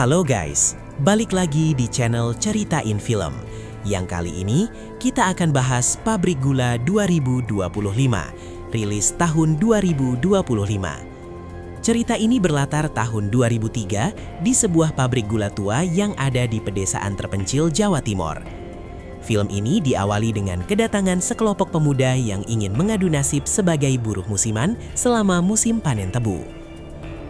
Halo guys, balik lagi di channel Ceritain Film. Yang kali ini kita akan bahas Pabrik Gula 2025, rilis tahun 2025. Cerita ini berlatar tahun 2003 di sebuah pabrik gula tua yang ada di pedesaan terpencil Jawa Timur. Film ini diawali dengan kedatangan sekelompok pemuda yang ingin mengadu nasib sebagai buruh musiman selama musim panen tebu.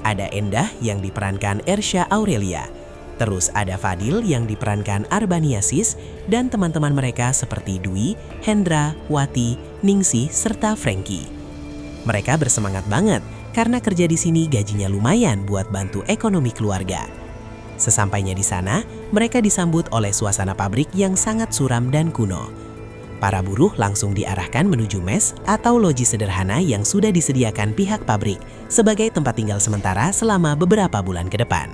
Ada Endah yang diperankan Ersha Aurelia. Terus ada Fadil yang diperankan Arbaniasis dan teman-teman mereka seperti Dwi, Hendra, Wati, Ningsih, serta Frankie. Mereka bersemangat banget karena kerja di sini gajinya lumayan buat bantu ekonomi keluarga. Sesampainya di sana, mereka disambut oleh suasana pabrik yang sangat suram dan kuno. Para buruh langsung diarahkan menuju mes atau loji sederhana yang sudah disediakan pihak pabrik sebagai tempat tinggal sementara selama beberapa bulan ke depan.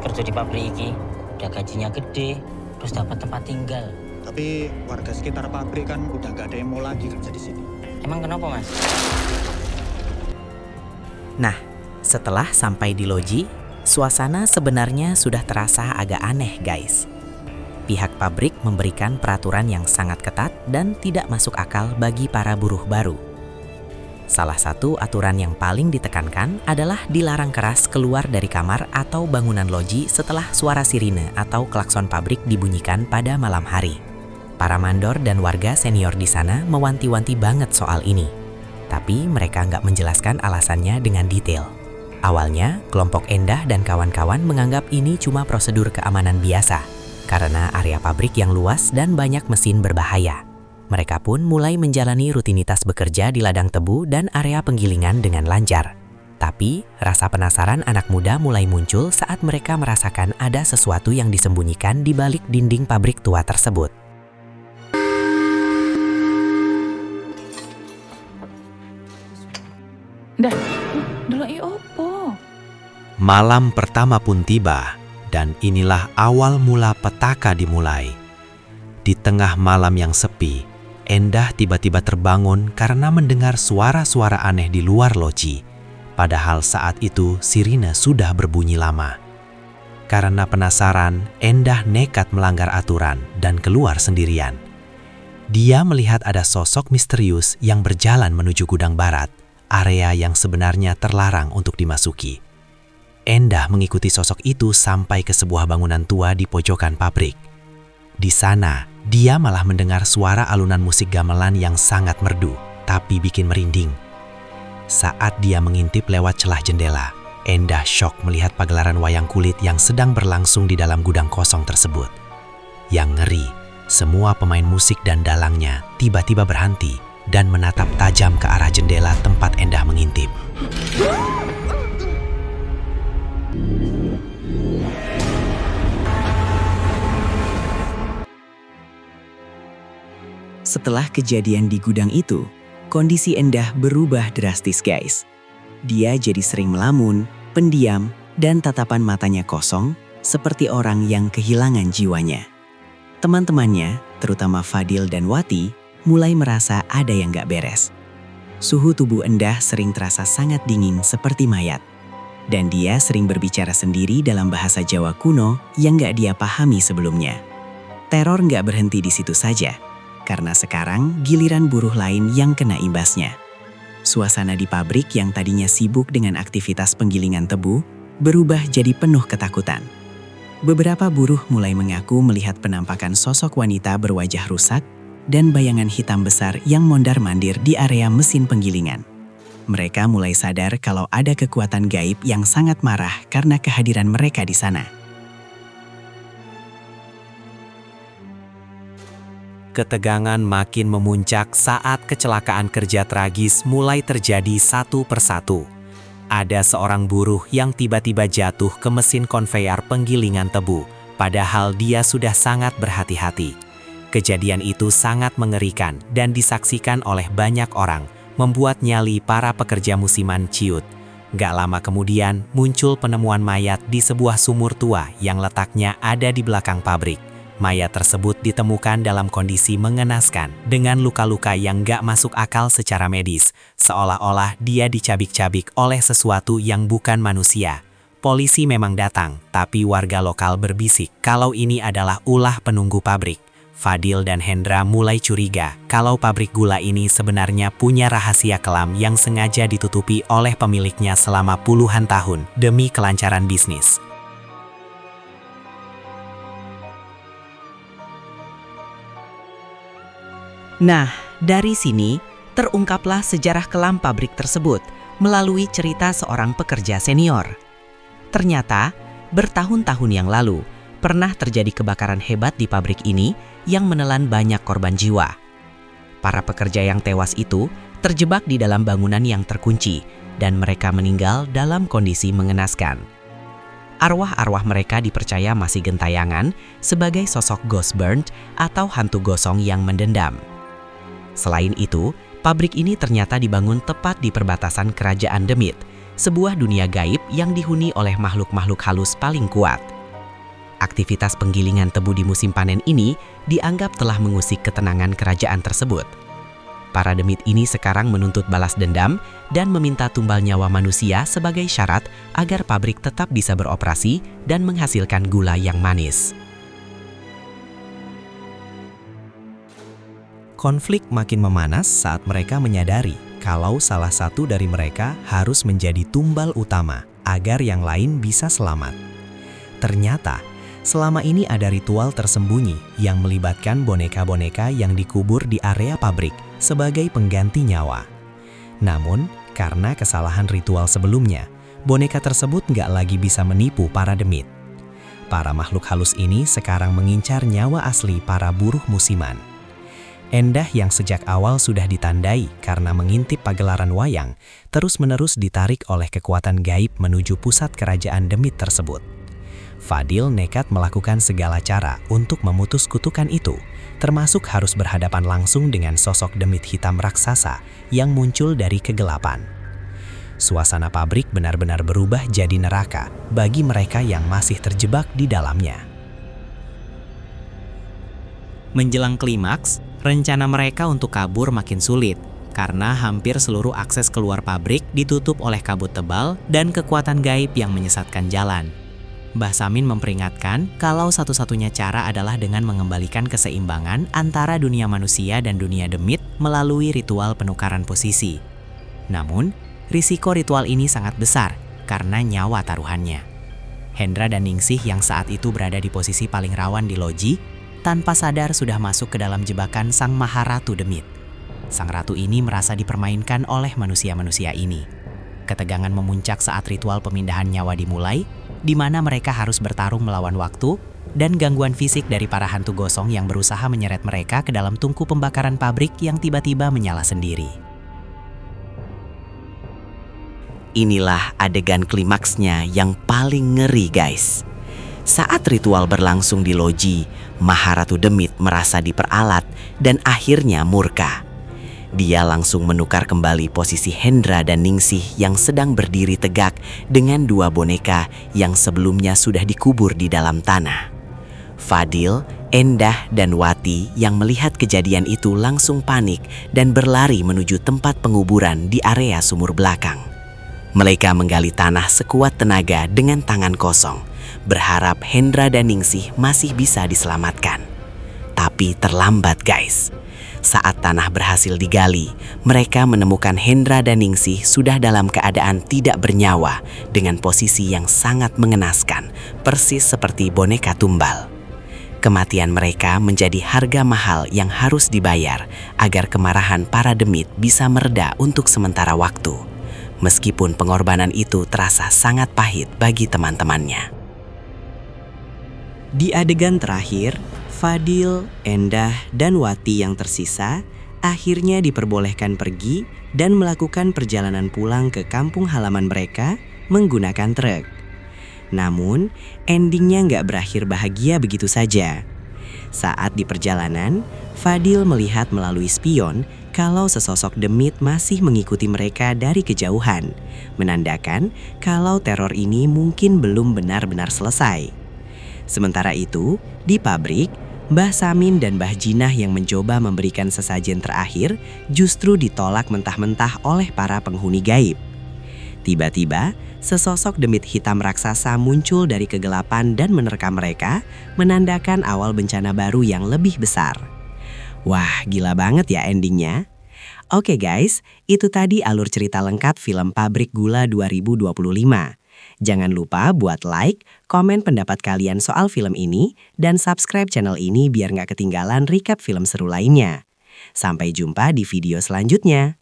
Kerja di pabrik ini udah gajinya gede, terus dapat tempat tinggal. Tapi warga sekitar pabrik kan udah gak ada yang mau lagi kerja di sini. Emang kenapa, Mas? Nah, setelah sampai di loji, suasana sebenarnya sudah terasa agak aneh, guys. Pihak pabrik memberikan peraturan yang sangat ketat dan tidak masuk akal bagi para buruh baru. Salah satu aturan yang paling ditekankan adalah dilarang keras keluar dari kamar atau bangunan loji setelah suara sirine atau klakson pabrik dibunyikan pada malam hari. Para mandor dan warga senior di sana mewanti-wanti banget soal ini. Tapi mereka nggak menjelaskan alasannya dengan detail. Awalnya, kelompok Endah dan kawan-kawan menganggap ini cuma prosedur keamanan biasa, karena area pabrik yang luas dan banyak mesin berbahaya. Mereka pun mulai menjalani rutinitas bekerja di ladang tebu dan area penggilingan dengan lancar. Tapi, rasa penasaran anak muda mulai muncul saat mereka merasakan ada sesuatu yang disembunyikan di balik dinding pabrik tua tersebut. Malam pertama pun tiba. Dan inilah awal mula petaka dimulai. Di tengah malam yang sepi, Endah tiba-tiba terbangun karena mendengar suara-suara aneh di luar loji. Padahal saat itu sirine sudah berbunyi lama. Karena penasaran, Endah nekat melanggar aturan dan keluar sendirian. Dia melihat ada sosok misterius yang berjalan menuju gudang barat, area yang sebenarnya terlarang untuk dimasuki. Endah mengikuti sosok itu sampai ke sebuah bangunan tua di pojokan pabrik. Di sana, dia malah mendengar suara alunan musik gamelan yang sangat merdu, tapi bikin merinding. Saat dia mengintip lewat celah jendela, Endah syok melihat pagelaran wayang kulit yang sedang berlangsung di dalam gudang kosong tersebut. Yang ngeri, semua pemain musik dan dalangnya tiba-tiba berhenti dan menatap tajam ke arah jendela tempat Endah mengintip. Setelah kejadian di gudang itu, kondisi Endah berubah drastis, guys. Dia jadi sering melamun, pendiam, dan tatapan matanya kosong, seperti orang yang kehilangan jiwanya. Teman-temannya, terutama Fadil dan Wati, mulai merasa ada yang gak beres. Suhu tubuh Endah sering terasa sangat dingin seperti mayat. Dan dia sering berbicara sendiri dalam bahasa Jawa kuno yang gak dia pahami sebelumnya. Teror gak berhenti di situ saja, karena sekarang giliran buruh lain yang kena imbasnya. Suasana di pabrik yang tadinya sibuk dengan aktivitas penggilingan tebu, berubah jadi penuh ketakutan. Beberapa buruh mulai mengaku melihat penampakan sosok wanita berwajah rusak dan bayangan hitam besar yang mondar-mandir di area mesin penggilingan. Mereka mulai sadar kalau ada kekuatan gaib yang sangat marah karena kehadiran mereka di sana. Ketegangan makin memuncak saat kecelakaan kerja tragis mulai terjadi satu persatu. Ada seorang buruh yang tiba-tiba jatuh ke mesin konveyor penggilingan tebu, padahal dia sudah sangat berhati-hati. Kejadian itu sangat mengerikan dan disaksikan oleh banyak orang, membuat nyali para pekerja musiman ciut. Gak lama kemudian muncul penemuan mayat di sebuah sumur tua yang letaknya ada di belakang pabrik. Mayat tersebut ditemukan dalam kondisi mengenaskan dengan luka-luka yang gak masuk akal secara medis, seolah-olah dia dicabik-cabik oleh sesuatu yang bukan manusia. Polisi memang datang, tapi warga lokal berbisik kalau ini adalah ulah penunggu pabrik. Fadil dan Hendra mulai curiga kalau pabrik gula ini sebenarnya punya rahasia kelam yang sengaja ditutupi oleh pemiliknya selama puluhan tahun demi kelancaran bisnis. Nah, dari sini terungkaplah sejarah kelam pabrik tersebut melalui cerita seorang pekerja senior. Ternyata, bertahun-tahun yang lalu, pernah terjadi kebakaran hebat di pabrik ini yang menelan banyak korban jiwa. Para pekerja yang tewas itu terjebak di dalam bangunan yang terkunci dan mereka meninggal dalam kondisi mengenaskan. Arwah-arwah mereka dipercaya masih gentayangan sebagai sosok ghost burnt atau hantu gosong yang mendendam. Selain itu, pabrik ini ternyata dibangun tepat di perbatasan Kerajaan Demit, sebuah dunia gaib yang dihuni oleh makhluk-makhluk halus paling kuat. Aktivitas penggilingan tebu di musim panen ini dianggap telah mengusik ketenangan kerajaan tersebut. Para demit ini sekarang menuntut balas dendam dan meminta tumbal nyawa manusia sebagai syarat agar pabrik tetap bisa beroperasi dan menghasilkan gula yang manis. Konflik makin memanas saat mereka menyadari kalau salah satu dari mereka harus menjadi tumbal utama agar yang lain bisa selamat. Ternyata, selama ini ada ritual tersembunyi yang melibatkan boneka-boneka yang dikubur di area pabrik sebagai pengganti nyawa. Namun, karena kesalahan ritual sebelumnya, boneka tersebut nggak lagi bisa menipu para demit. Para makhluk halus ini sekarang mengincar nyawa asli para buruh musiman. Endah yang sejak awal sudah ditandai karena mengintip pagelaran wayang, terus-menerus ditarik oleh kekuatan gaib menuju pusat kerajaan demit tersebut. Fadil nekat melakukan segala cara untuk memutus kutukan itu, termasuk harus berhadapan langsung dengan sosok demit hitam raksasa yang muncul dari kegelapan. Suasana pabrik benar-benar berubah jadi neraka bagi mereka yang masih terjebak di dalamnya. Menjelang klimaks, rencana mereka untuk kabur makin sulit karena hampir seluruh akses keluar pabrik ditutup oleh kabut tebal dan kekuatan gaib yang menyesatkan jalan. Mbah Samin memperingatkan kalau satu-satunya cara adalah dengan mengembalikan keseimbangan antara dunia manusia dan dunia demit melalui ritual penukaran posisi. Namun, risiko ritual ini sangat besar karena nyawa taruhannya. Hendra dan Ningsih yang saat itu berada di posisi paling rawan di loji, tanpa sadar sudah masuk ke dalam jebakan Sang Maharatu Demit. Sang ratu ini merasa dipermainkan oleh manusia-manusia ini. Ketegangan memuncak saat ritual pemindahan nyawa dimulai, di mana mereka harus bertarung melawan waktu dan gangguan fisik dari para hantu gosong yang berusaha menyeret mereka ke dalam tungku pembakaran pabrik yang tiba-tiba menyala sendiri. Inilah adegan klimaksnya yang paling ngeri, guys. Saat ritual berlangsung di loji, Maharatu Demit merasa diperalat dan akhirnya murka. Dia langsung menukar kembali posisi Hendra dan Ningsih yang sedang berdiri tegak dengan dua boneka yang sebelumnya sudah dikubur di dalam tanah. Fadil, Endah, dan Wati yang melihat kejadian itu langsung panik dan berlari menuju tempat penguburan di area sumur belakang. Mereka menggali tanah sekuat tenaga dengan tangan kosong, berharap Hendra dan Ningsih masih bisa diselamatkan. Tapi terlambat, guys. Saat tanah berhasil digali, mereka menemukan Hendra dan Ningsih sudah dalam keadaan tidak bernyawa dengan posisi yang sangat mengenaskan, persis seperti boneka tumbal. Kematian mereka menjadi harga mahal yang harus dibayar agar kemarahan para demit bisa mereda untuk sementara waktu, meskipun pengorbanan itu terasa sangat pahit bagi teman-temannya. Di adegan terakhir, Fadil, Endah, dan Wati yang tersisa akhirnya diperbolehkan pergi dan melakukan perjalanan pulang ke kampung halaman mereka menggunakan truk. Namun, endingnya nggak berakhir bahagia begitu saja. Saat di perjalanan, Fadil melihat melalui spion kalau sesosok demit masih mengikuti mereka dari kejauhan, menandakan kalau teror ini mungkin belum benar-benar selesai. Sementara itu, di pabrik, Mbah Samin dan Mbah Jinah yang mencoba memberikan sesajen terakhir justru ditolak mentah-mentah oleh para penghuni gaib. Tiba-tiba, Sesosok demit hitam raksasa muncul dari kegelapan dan menerkam mereka, menandakan awal bencana baru yang lebih besar. Wah, gila banget ya endingnya. Oke guys, itu tadi alur cerita lengkap film Pabrik Gula 2025. Jangan lupa buat like, komen pendapat kalian soal film ini, dan subscribe channel ini biar nggak ketinggalan recap film seru lainnya. Sampai jumpa di video selanjutnya.